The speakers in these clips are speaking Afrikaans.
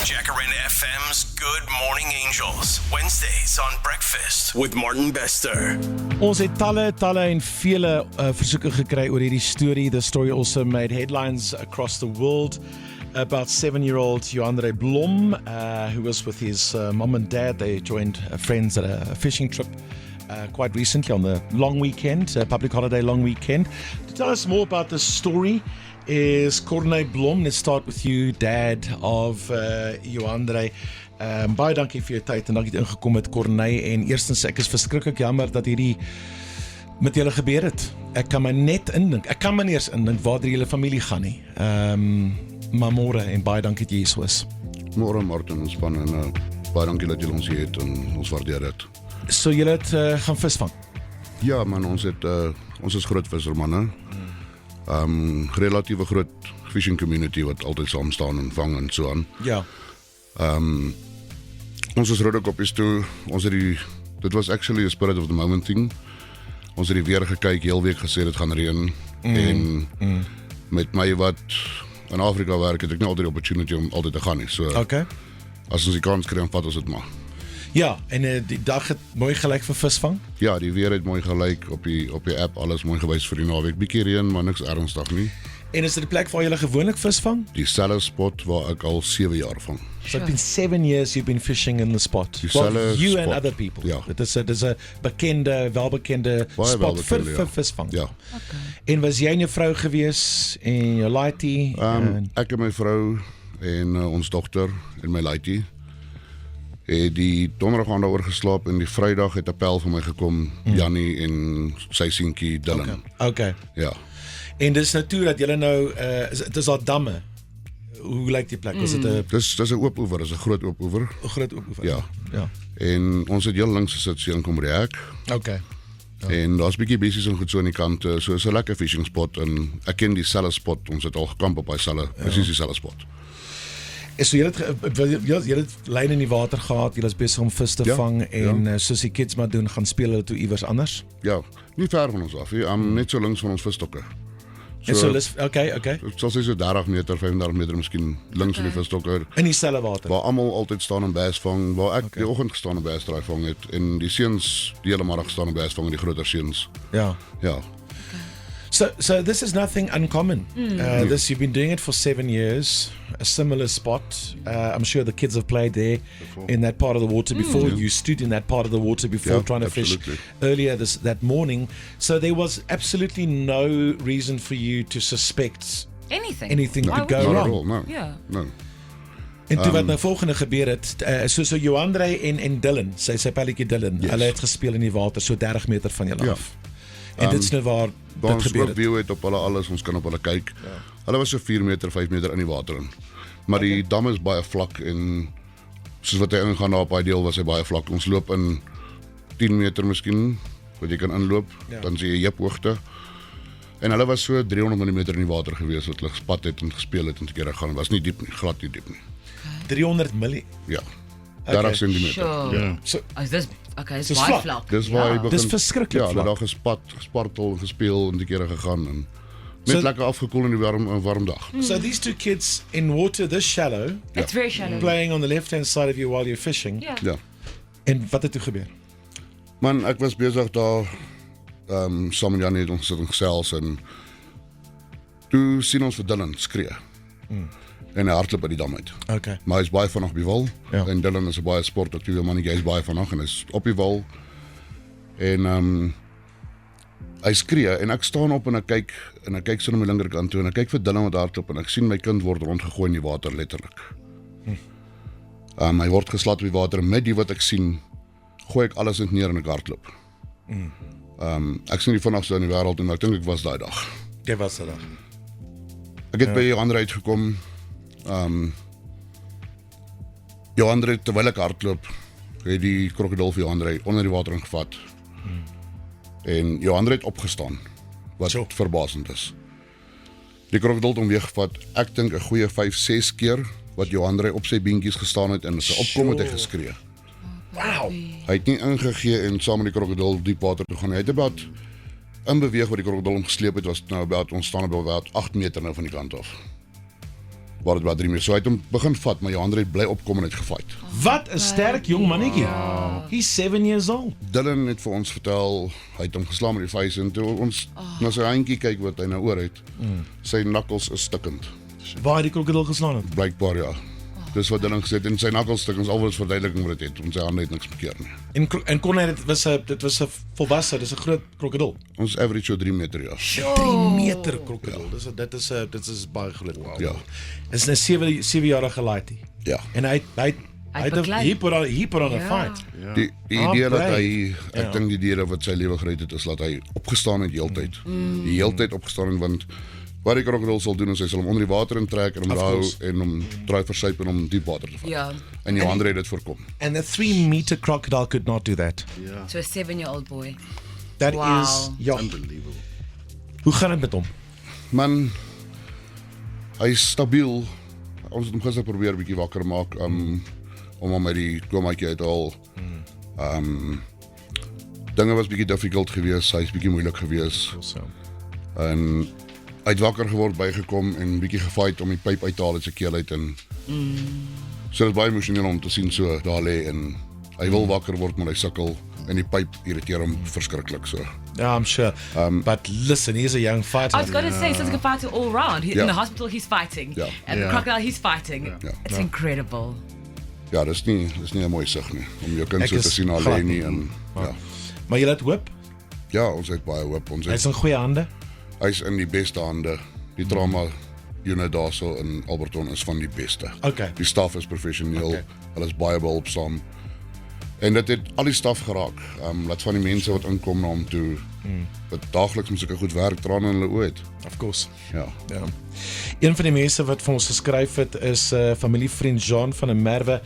Jacaranda FM's Good Morning Angels. Wednesdays on Breakfast with Martin Bester. Ons het talle en vele versoeke gekry oor hierdie storie. The story also made headlines across the world about 7-year-old Joandre Blom, who was with his mom and dad. They joined friends at a fishing trip quite recently on the long weekend, public holiday long weekend. To tell us more about the story is Corné Blom. Let's start with you, dad of Joandre. Baie dankie vir jou tyd en dankie dat jy ingekom het, Corné. En eerstens, ek is verskriklik jammer dat hierdie met julle gebeur het. Ek kan my net indink, ek kan my nie eens indink waar die hele familie gaan nie. Maar môre en baie dankie dat jy hier is. Môre Martin, ontspan en baie dankie dat julle ons hier het en ons waardeer dit. So julle het gaan visvang? Ja man, ons is groot vissermanne. Relatieve groot fishing community wat altyd saam staan en vang en so aan. Ja. Ons is rode koppies toe. Dit was actually a spirit of the moment thing. Ons het die weer gekyk, heel week gesê dit gaan reën. En met my wat in Afrika werk, het ek nie altyd die opportunity om altyd te gaan nie. So Okay. as ons die kans kry, vat ons dit maar. Ja, en die dag het mooi gelyk vir visvang? Ja, die weer het mooi gelyk op die app, alles mooi gewys vir die naweek. Bietjie reën, maar niks ernstig nie. En is dit die plek waar jy gewoonlik visvang? Dieselfde spot waar ek al 7 jaar vang. So it's been 7 years you've been fishing in the spot. Dieselfde You spot. and other people. Ja. Dit is 'n welbekende Baie spot welbekende, vir ja. visvang. Ja. En was jy en jou vrou gewees en jou laaitie? Ek en my vrou en ons dogter en my laaitie het die donderdag aand daaroor geslaap en die Vrydag het 'n pel van my gekom, Jannie en sy seentjie Dylan. Okay. Ja. En dis nou toe dat julle nou dit is al damme. Hoe lyk die plek? Was dit 'n Dis 'n oop oewer, dis 'n groot oop oewer. groot oewer? Ja. Ja. En ons het heel links gesit seën kom by die hek. Okay. En daar's bietjie besies en goed so aan die kante. So is 'n lekker fishing spot en ek ken dieselfde spot. Ons het al gekamp op presies dieselfde spot. So julle het lyn in die water gehad, julle is besig om vis te vang en soos die kids maar doen, gaan speel hulle toe iewers anders? Ja, nie ver van ons af nie. Net so links van ons visstokke. En so okay. Ek sal sê so 30 meter, 35 meter miskien links van die visstokke. In dieselfde water. Waar almal altyd staan en bass vang, waar ek die oggend gestaan en bass draai vang het en die seuns die hele middag staan en bass vang, die groter seuns. Ja. Ja. So this is nothing uncommon. This you've been doing it for 7 years. A similar spot. I'm sure the kids have played there in that part of the water before. You stood in that part of the water before trying to absolutely. fish earlier that morning. So there was absolutely no reason for you to suspect anything could go Not wrong. at all, no. Yeah. No. En toe wat nou volgende gebeur het, so Joandre en Dylan, sy pelletjie Dylan, hulle het gespeel in die water so 30 meter van julle af. En dit is nou waar dit Ons gebeur het. view het op hulle alles, ons kan op hulle kyk. Hulle was so 4 meter, 5 meter in die water in. Maar die dam is baie vlak en soos wat hy ingaan daar op daai deel was hy baie vlak. Ons loop in 10 meter miskien, wat jy kan inloop, dan sien jy heuphoogte. En hulle was so 300 mm in die water gewees wat hulle gespat het en gespeel het en 'n keer gegaan. Het was nie diep nie, glad nie diep nie. 300 milli. Ja. 30 centimeter. Sure. Ja. So Is Dis baie vlak. vlak. Dis waar hy begin. Dis verskriklik Ja, hulle vlak. daar gespartel, gespeel en 'n keer gegaan en net So- lekker afgekoel in die warm dag. So these two kids in water this shallow, It's very shallow. playing on the left-hand side of you while you're fishing. Yeah. Ja. En wat het toe gebeur? Man, ek was besig daar saam met Jannie het ons sit en gesels en toe sien ons vir Dylan skree. En hy hardloop uit die dam uit. Okay. Maar hy is baie vinnig op die wal. Ja. En Dylan is 'n baie sportaktiewe mannetjie, hy is baie vinnig en hy is op die wal. En hy skree en ek staan op en ek kyk so na my linkerkant toe en ek kyk vir Dylan wat hardloop en ek sien my kind word rondgegooi in die water letterlik. Hy word geslat op die water en met die wat ek sien, gooi ek alles neer en ek hardloop. Ek sien die vinnigste in die wêreld en ek dink ek was daai dag. Jy was dit dan. Ek het by Joandre uitgekom. Joandre, terwyl ek hardloop, het die krokodil vir Joandre onder die water ingevat. En Joandre het opgestaan, wat So. verbasend is. Die krokodil het hom weer gevat, ek dink 'n goeie 5-6 keer, wat Joandre op sy beentjies gestaan het en sy opkom het hy geskree. Wow. Hy het nie ingegee en saam met die krokodil diep water toe gaan. Hy het about in beweeg wat die krokodil hom gesleep het, was nou about, ons staan op about 8 meter nou van die kant af. waar dit 3 meter. So hy het hom begin vat, maar Johan het bly opkom en het gefight. Wat 'n sterk jong mannetjie. He's 7 years old. Dylan het vir ons vertel, hy het hom geslaan met die vuis en toe ons na sy handjie kyk wat hy nou oor het. Sy knuckles is stikkend. Waar het die krokodil geslaan het? Blykbaar ja. Dis wat Dylan gesê het en sy knuckles stikkend, alwys verduideliking wat dit het, want sy hande het niks bekeer nie. En kon hy dit was 'n volwasse, dis 'n groot krokodil. Ons average so 3 meter ja. 3 meter krokodil. Dit is baie groot. Ja. Is 'n 7-jarige laaitie. Ja. En hy beklei. he put on a fight. Die idee dat brave. hy, ek dink die diere wat sy lewe gered het, is dat hy opgestaan het heeltyd. Die heeltyd opgestaan het, want wat die krokodil sal doen, is hy sal hom onder die water intrek en hom hou en hom draai versuip en hom diep water te vat. Ja. En Johan het dit voorkom. And a 3-meter crocodile could not do that. To a 7-year-old boy. That Wow. is, ja. Hoe gaan dit met hom? Man, hy is stabiel. Ons het hom gister probeer 'n bietjie wakker maak om hom uit die komaatjie uit te haal. Dinge was bietjie difficult geweest, hy's bietjie moeilik geweest. En hy het wakker geword, bygekom en bietjie gefight om die pyp uit te haal uit sy keel uit en so dit is baie emosioneel om te sien so daar lê en hy wil wakker word maar hy sukkel en die pyp irriteer hom verskriklik so. Yeah, I'm sure. But listen, he's a young fighter. I was going to say, sounds like a fighter all round. In Yeah. the hospital, he's fighting. Yeah. And the crocodile, he's fighting. Yeah. It's incredible. Ja, dis nie 'n mooi sig nie om jou kind Ek so te is sien glad alleen nie. nie en ja. Maar jy het hoop. Ja, ons het baie hoop. Hy's in goeie hande. Hy's in die beste hande. Die trauma unit daarso in Alberton is van die beste. Okay. Die staf is professioneel. Okay. Hulle is baie behulpsaam. En dit het al die staf geraak. Laat van die mense wat inkom na hom toe wat daagliks met sulke goed werk, trane in hulle oë het. Of course. Ja. Ja. Een van die mense wat vir ons geskryf het is familievriend Jean van der Merwe.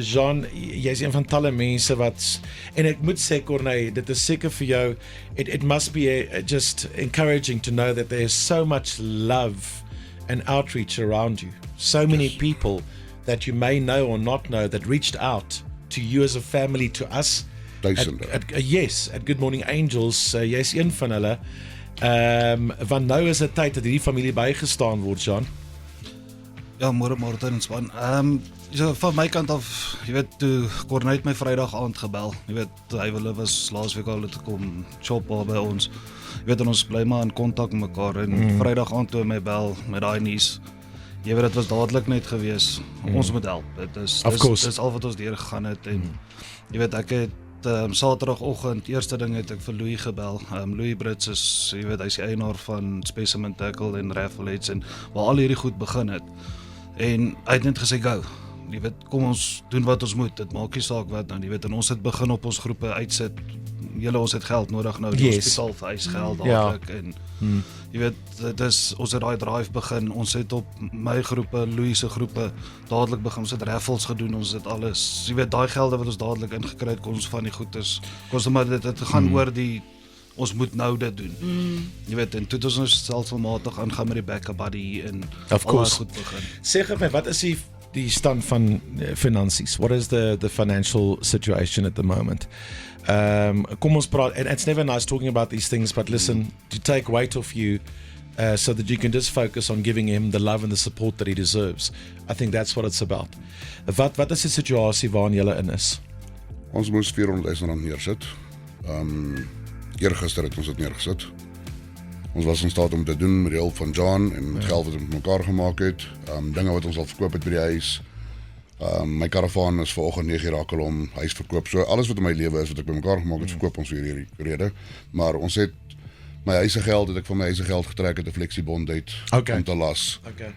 Jean, jy's een van talle mense wat en ek moet sê Corneille, dit is seker vir jou it must be just encouraging to know that there's so much love and outreach around you. So many people that you may know or not know that reached out to you as a family, to us. Duisende. Yes, at Good Morning Angels, jy's een van hulle. Want nou is dit tyd dat hierdie familie bygestaan word, Jean. Ja, môre Martin en span. So van my kant af, jy weet, toe Corneille my Vrydag aand gebel. Jy weet, hy was laasweek al te kom shop by ons. Jy weet, en ons bly maar in kontak met mekaar en Vrydag aand toe hy my bel met daai nuus. Jy weet, dit was dadelik net gewees. Ons moet help. Dis al wat ons deur gegaan het en jy weet, ek het Saterdagoggend, eerste ding het ek vir Louis gebel. Louis Brits is, jy weet, hy's die eienaar van Specimen Tackle en Raffleheads en waar al hierdie goed begin het. En hy het net gesê, go. Jy weet, kom ons doen wat ons moet. Dit maak nie saak wat nou, jy weet, en ons het begin op ons groepe uitsit. Ons het geld nodig nou, die hospitaal vereis geld dadelik en jy weet, ons het daai drive begin. Ons het op my groepe, Louis se groepe dadelik begin. Ons het raffles gedoen, ons het alles. Jy weet, daai gelde wat ons dadelik ingekry het, kon ons van die goedes. Maar dit gaan oor die ons moet nou dit doen. Jy weet, en toe het ons stelselmatig aangaan met die backup buddy en al daai goed begin. Sê gou vir my, wat is die stand van finansies? What is the financial situation at the moment? Kom ons praat, and it's never nice talking about these things, but listen, to take weight off you so that you can just focus on giving him the love and the support that he deserves. I think that's what it's about. Wat is die situasie waarin julle in is? Ons moes R400,000 neersit. Eergister het ons dit neergesit. Ons was in staat om te doen met die hulp van John en met geld wat ons met mekaar gemaak het. Dinge wat ons al verkoop het by die huis. My karavaan is vanoggend 9 rakel om huis verkoop. So alles wat in my lewe is wat ek by mekaar gemaak het, verkoop ons vir hierdie rede. Maar ons het my huisgeld het ek van my huisgeld getrek uit 'n fleksiebond uit om te las. Okay.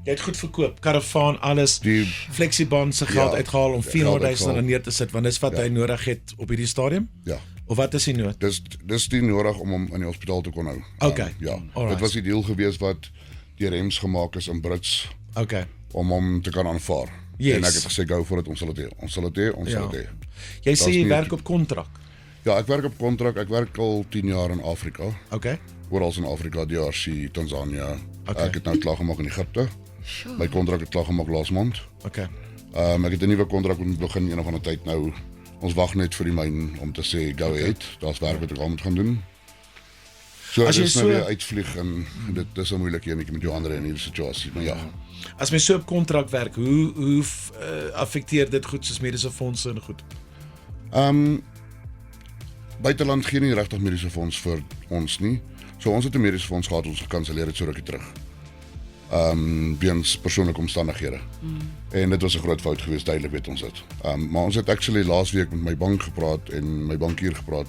Jy het goed verkoop, karavaan, alles, Die fleksiebond se geld uitgehaal om R400,000 neer te sit, want dis wat hy nodig het op hierdie stadium? Ja. Of wat is die nood? Dis nie nodig om hom in die hospitaal te kon hou. Okay. Ja. Alright. Dit was die deal gewees wat deur Rems gemaak is in Brits Okay. om hom te kan aanvaar. Yes. En ek het gesê go for it, ons sal dit hê. Ons sal dit hê, ons sal dit hê. Jy sê jy nie- werk op kontrak. Ja, ek werk op kontrak. Ek werk al 10 jaar in Afrika. Okay. Oral in Afrika, DRC, Tanzania. Okay. Ek het nou klaar gemaak in Egipte. Sure. My kontrak het klaar gemaak laas maand. Okay. Ek het 'n nuwe kontrak moet begin een of ander tyd nou. Ons wag net vir die myn om te sê go ahead. Daar's werk wat ek al moet gaan doen. So As dit jy is nou so- weer uitvlieg en dit is 'n moeilike enetjie met jou ander in hierdie situasie, maar ja. As mens so op kontrak werk, hoe affekteer dit goed soos mediese fondse en goed? Buiteland gee nie regtig mediese fonds vir ons nie. So ons het 'n mediese fonds gehad, ons gekanselleer het so rukkie terug. Weens persoonlike omstandighede. En dit was 'n groot fout geweest, duidelik weet ons dit. Maar ons het actually laasweek met my bank gepraat en my bankier gepraat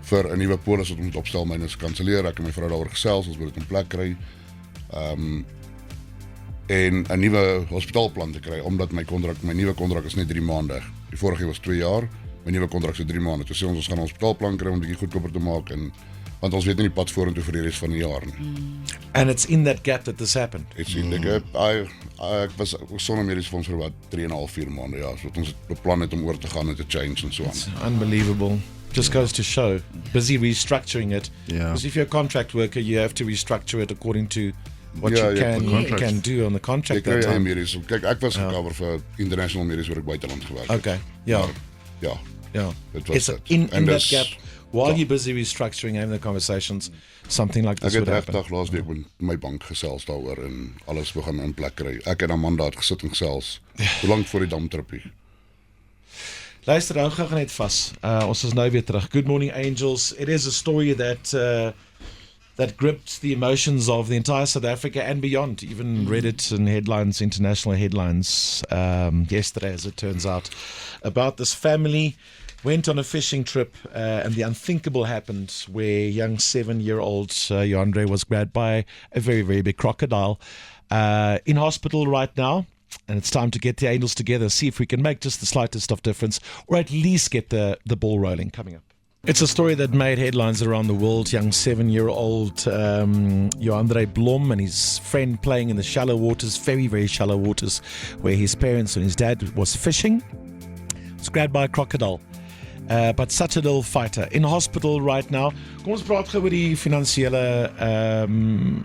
vir 'n nuwe polis wat ons moet opstel, myne is gekanselleer, ek en my vrou daaroor gesels, ons moet dit in plek kry. En 'n nuwe hospitaalplan te kry omdat my nuwe kontrak is net 3 maande. Die vorige was 2 jaar, my nuwe kontrak is 3 maande. Toe sê ons gaan 'n hospitaalplan kry om 'n bietjie goedkoper te maak en want ons weet nie die pad vorentoe vir die res van die jaar nie. And it's in that gap that this happened. Ek sien ek was sonder mediese fonds vir wat 3,5-4 maande, ja, so ons het beplan het om oor te gaan met 'n change en so aan. Unbelievable. Just goes to show. Busy restructuring it. Yeah. Because if you're a contract worker, you have to restructure it according to what Yeah, you yeah, can, the you contract. can do on the Ek contract kry that eie time. mediese. Kyk, ek was gecover vir international mediese waar ek buiteland gewerk het. Okay, yeah, Maar, ja, yeah. dit was It's dit. in En that dis- gap, while ja. you're busy restructuring, having the conversations, something like Ek this het would happen. regtig laasweek met my bank gesels daaroor en alles begin in plek kry. Ek en Amanda het gesit en gesels. Hoe lank voor die damtrippie? Luister, hou gou net vas. Ons is nou weer terug. Good morning, Angels. It is a story that gripped the emotions of the entire South Africa and beyond. Even read it in headlines, international headlines, yesterday, as it turns out, about this family went on a fishing trip and the unthinkable happened, where young 7-year-old Yandre was grabbed by a very, very big crocodile. In hospital right now. And it's time to get the Angels together, see if we can make just the slightest of difference, or at least get the ball rolling. Coming up. It's a story that made headlines around the world. Young 7-year-old Joandre Blom and his friend playing in the shallow waters, very, very shallow waters, where his parents and his dad was fishing. Was grabbed by a crocodile. But such a little fighter in hospital right now. Kom ons praat gou oor die finansiële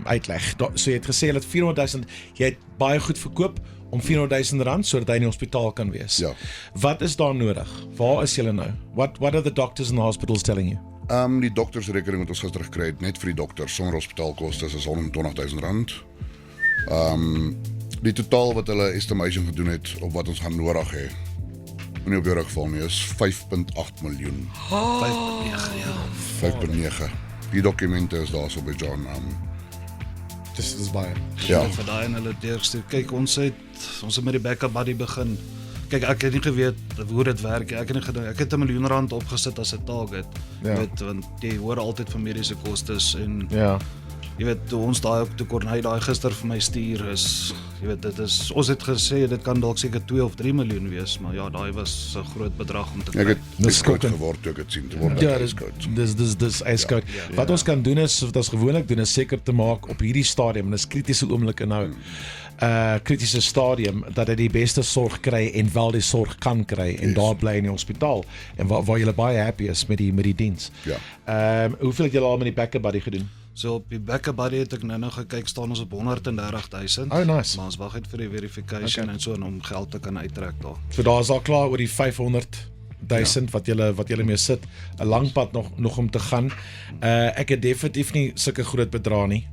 uitleg. So jy het gesê jy het 400,000, jy het baie goed verkoop om 400,000 rand sodat hy in die hospitaal kan wees. Ja. Wat is daar nodig? Waar is julle nou? What are the doctors in the hospitals telling you? Die doktersrekening wat ons gister gekry het, net vir die dokter sonder hospitaalkoste is 120,000 rand. Die totaal wat hulle estimation gedoen het op wat ons gaan nodig hê, nie op jou rugval nie, is 5.8 miljoen. 5.9. Die dokumente is daar so by John. Dis baie. Ja. Vir daai en hulle deurgestuur. Kyk, ons het met die backup buddy begin. Kyk, ek het nie geweet hoe dit werk nie. Ek het 'n miljoen rand opgesit as 'n target. Ja. Jy weet, want jy hoor altyd van mediese kostes en Ja. jy weet, toe ons daai op toe Corneille daai gister vir my stuur is, jy weet, dit is, ons het gesê dit kan dalk seker 2 of 3 miljoen wees, maar ja, daai was 'n groot bedrag om te Ek kry. het Dis skoot skokkend. geword toe ek het sien. Te word Ja, ek dis skoot. dis ijskoud. Wat ons kan doen is, wat ons gewoonlik doen, is seker te maak op hierdie stadium, en dis kritiese oomblikke nou, kritiese stadium, dat hy die beste sorg kry en wel die sorg kan kry en daar bly in die hospitaal en waar jy baie happy is met die diens. Ja. Hoeveel het julle al met die backup buddy gedoen? So op die backup buddy het ek nou gekyk, staan ons op 130,000. Oh, nice. Maar ons wag uit vir die verification en so en om geld te kan uittrek daar. So daar is al klaar oor die 500,000 wat julle mee sit. 'n Lang pad nog om te gaan. Ek het definitief nie sulke groot bedrae nie.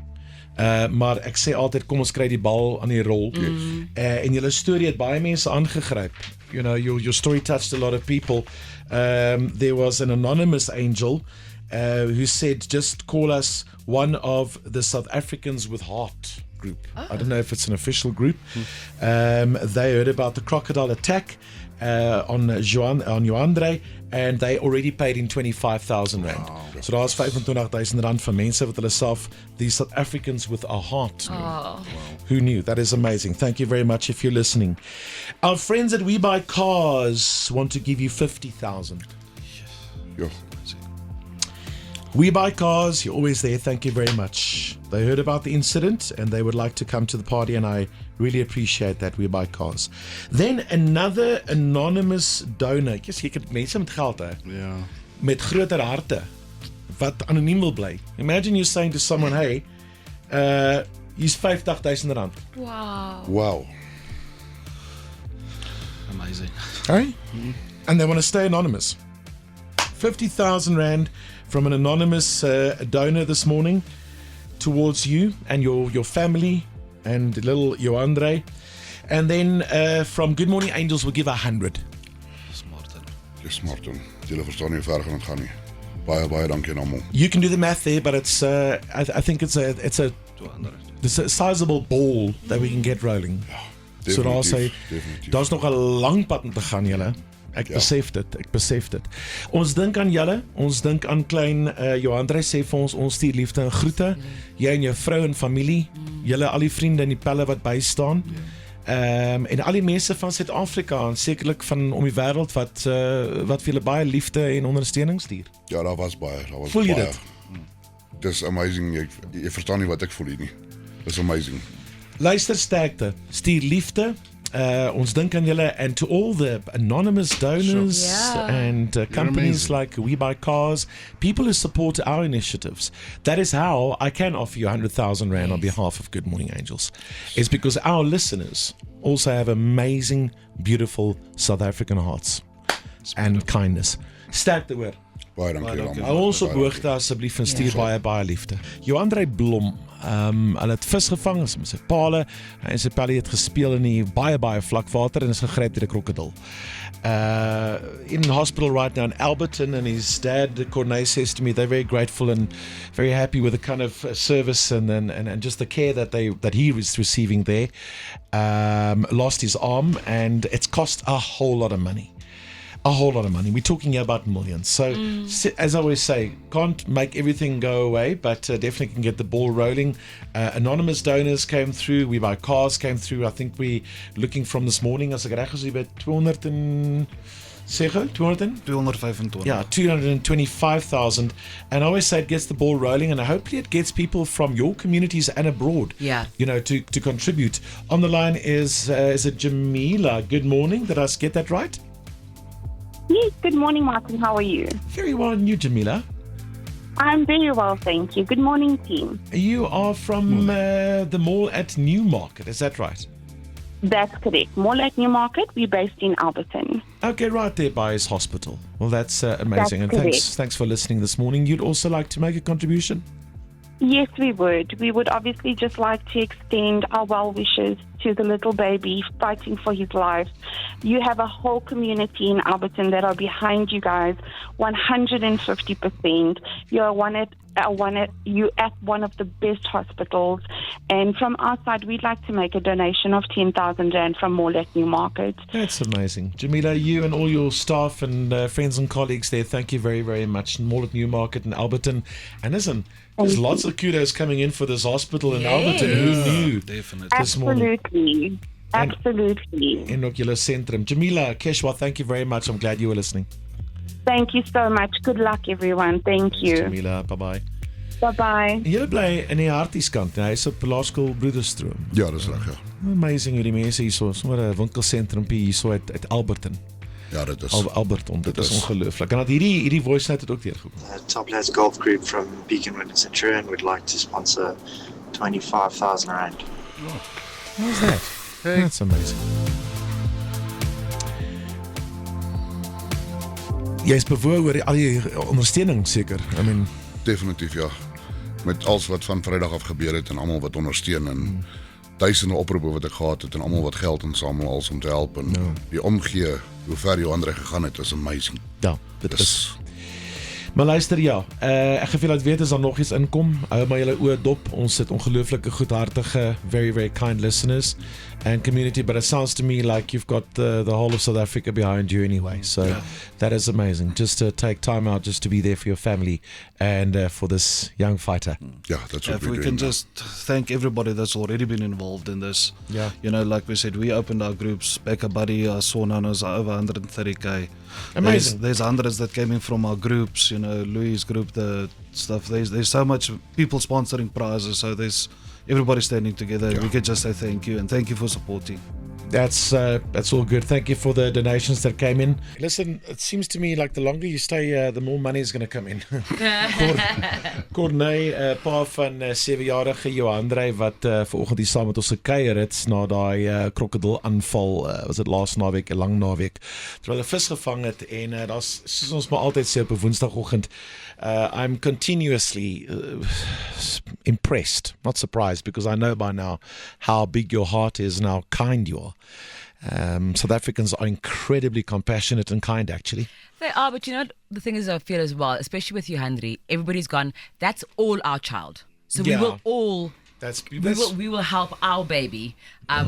Maar ek sê altyd, kom ons kry die bal aan die rol. En julle storie het baie mense aangegryp. You know, your story touched a lot of people. There was an anonymous angel who said, just call us one of the South Africans with Heart group. I don't know if it's an official group. They heard about the crocodile attack on Joandre, and they already paid in 25,000 rand. So daar's 25,000 rand vir mense wat hulle self the South Africans with a Heart noem. Who knew? That is amazing. Thank you very much if you're listening. Our friends at We Buy Cars want to give you 50,000. Ja. We Buy Cars, you're always there. Thank you very much. They heard about the incident and they would like to come to the party, and I really appreciate that. We Buy Cars. Then another anonymous donor. Yes, jy kan mense met geld hê. Ja. Met groter harte wat anoniem wil bly. Imagine you saying to someone, hey, hier's 50,000 rand. Wow. Wow. Amazing. Hey? And they want to stay anonymous. 50,000 Rand from an anonymous donor this morning towards you and your family and little Joandre. And then from Good Morning Angels, we'll give 100. Dis Martin. Julle verstaan nie hoe ver gaan dit gaan nie. Baie dankie aan almal. You can do the math there, but it's I think it's a 200. It's a sizable ball that we can get rolling. So daar sê daar's nog 'n lang pad om te gaan, julle. Ek besef dit. Ons dink aan julle, ons dink aan klein Joandre sê vir ons stuur liefde en groete. Jy en jou vrou en familie, julle al die vriende en die pelle wat bystaan. En al die mense van Suid-Afrika en sekerlik van om die wêreld wat vir julle baie liefde en ondersteuning stuur. Ja, daar was baie. Voel jy dit? Dis amazing. Jy verstaan nie wat ek voel hier nie. Dis amazing. Luister sterkte, stuur liefde. Ons dink aan julle and to all the anonymous donors and companies like We Buy Cars, people who support our initiatives. That is how I can offer you 100,000 Rand on behalf of Good Morning Angels. It's because our listeners also have amazing, beautiful South African hearts and kindness. Sterkte hoor. Baie dankie aan Hou almal. ons op hoogte asseblief en stuur baie liefde. Joandre Blom, hulle het vis gevang met sy pale en sy pelle het gespeel in die baie vlak water en is gegryp deur 'n krokodil. In hospital right now in Alberton, and his dad Corne says to me they're very grateful and very happy with the kind of service and just the care that he was receiving there. Lost his arm and it's cost a whole lot of money. We're talking here about millions. So, as I always say, can't make everything go away, but definitely can get the ball rolling. Anonymous donors came through. We Buy Cars came through. I think we're looking from this morning, as ek reg is, by 200 and... Zeg 200? 225. Yeah, 225,000. And I always say it gets the ball rolling, and hopefully it gets people from your communities and abroad, to contribute. On the line is it Jamila? Good morning. Did I get that right? Yes, good morning, Martin. How are you? Very well, and you, Jamila? I'm very well, thank you. Good morning, team. You are from the mall at Newmarket, is that right? That's correct. Mall at Newmarket. We're based in Alberton. Okay, right there by his hospital. Well, that's amazing. That's and correct. thanks for listening this morning. You'd also like to make a contribution? Yes, we would. We would obviously just like to extend our well wishes to the little baby fighting for his life. You have a whole community in Alberton that are behind you guys, 150%. You're at one of the best hospitals. And from our side, we'd like to make a donation of 10,000 Rand from Mall at Newmarket. That's amazing. Jamila, you and all your staff and friends and colleagues there, thank you very, very much. Mall at Newmarket in Alberton. And listen, there's lots of kudos coming in for this hospital in Alberton. Who knew? Definitely. This morning. Absolutely. In Oculus Centrum. Jamila, Keshwa, thank you very much. I'm glad you were listening. Thank you so much. Good luck, everyone. Thank you. Jamila, bye-bye. Bye-bye. Julle bly in die Hartieskant, hy is op Laerskool Broederstroom. Ja, dis reg, ja. Amazing hoe die mense hierso, sommer 'n winkelsentrumpie hierso uit Alberton. Ja, dit is. Alberton, dit is ongelooflik. En dat hierdie voice note het ook deurgekom. Top Lads Golf Group from Beaconwood and Centurion would like to sponsor 25,000 Rand. How's that? That's amazing. Jy is bewoog oor al die ondersteuning seker. I mean, Definitief, ja. Met alles wat van Vrydag af gebeur het en almal wat ondersteun en duisende oproepe wat ek gehad het en almal wat geld insamel als om te help en die omgee hoe ver Joandre gegaan het is amazing. ja, dit is. Maar luister ek gevoel dat weet as daar nog iets inkom, hou maar julle oë dop. Ons het ongelooflike goedhartige, very very kind listeners and community, but it sounds to me like you've got the whole of South Africa behind you anyway. So that is amazing. Just to take time out just to be there for your family and for this young fighter. Ja, that's what If we can just thank everybody that's already been involved in this. Yeah. You know, like we said, we opened our groups. Becca Buddy, Sonanos are over 130K. Amazing. There's hundreds that came in from our groups, you know, Louis' group, the stuff. There's so much people sponsoring prizes, so there's everybody standing together. We can just say thank you and thank you for supporting. That's all good. Thank you for the donations that came in. Listen, it seems to me like the longer you stay, the more money is going to come in. Corné, pa van 7-jarige Johandre wat vanoggend hier saam met ons gekuier het na daai krokodil-aanval, was dit laas naweek, 'n lang naweek, terwyl hulle vis gevang het en daar's soos ons maar altyd sê op 'n Woensdagoggend, I'm continuously impressed, not surprised, because I know by now how big your heart is and how kind you are. South Africans are incredibly compassionate and kind, actually. They are, but you know, the thing is, I feel as well, especially with Johandre, everybody's gone, that's all our child. So Yeah. we will all... That's We will help our baby.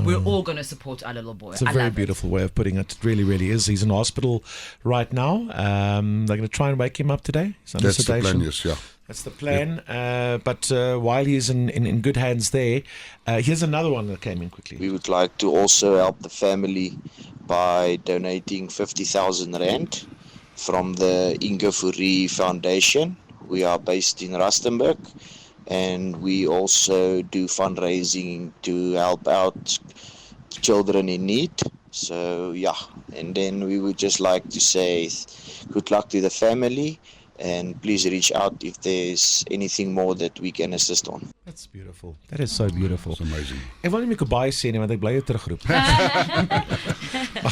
We're all going to support our little boy. It's a very beautiful way of putting it. It really, really is. He's in hospital right now. They're going to try and wake him up today. He's under That's the sedation. plan, yes, yeah. That's the plan. But while he's in good hands there, here's another one that came in quickly. We would like to also help the family by donating 50,000 Rand from the Inge Fourie Foundation. We are based in Rustenburg, and we also do fundraising to help out children in need. So yeah, and then we would just like to say good luck to the family, and please reach out if there's anything more that we can assist on. That's beautiful. That is so beautiful. It's amazing. Ek wil nie meer baie sê nie, want ek bly jou terugroep.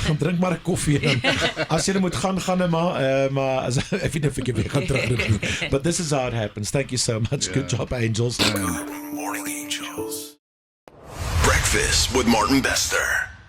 Gaan drink maar 'n koffie en as jy moet gaan nou maar as if you never give me gaan terugroep nie. But this is how it happens. Thank you so much. Good job, Angels. Good morning, Angels. Breakfast with Martin Bester.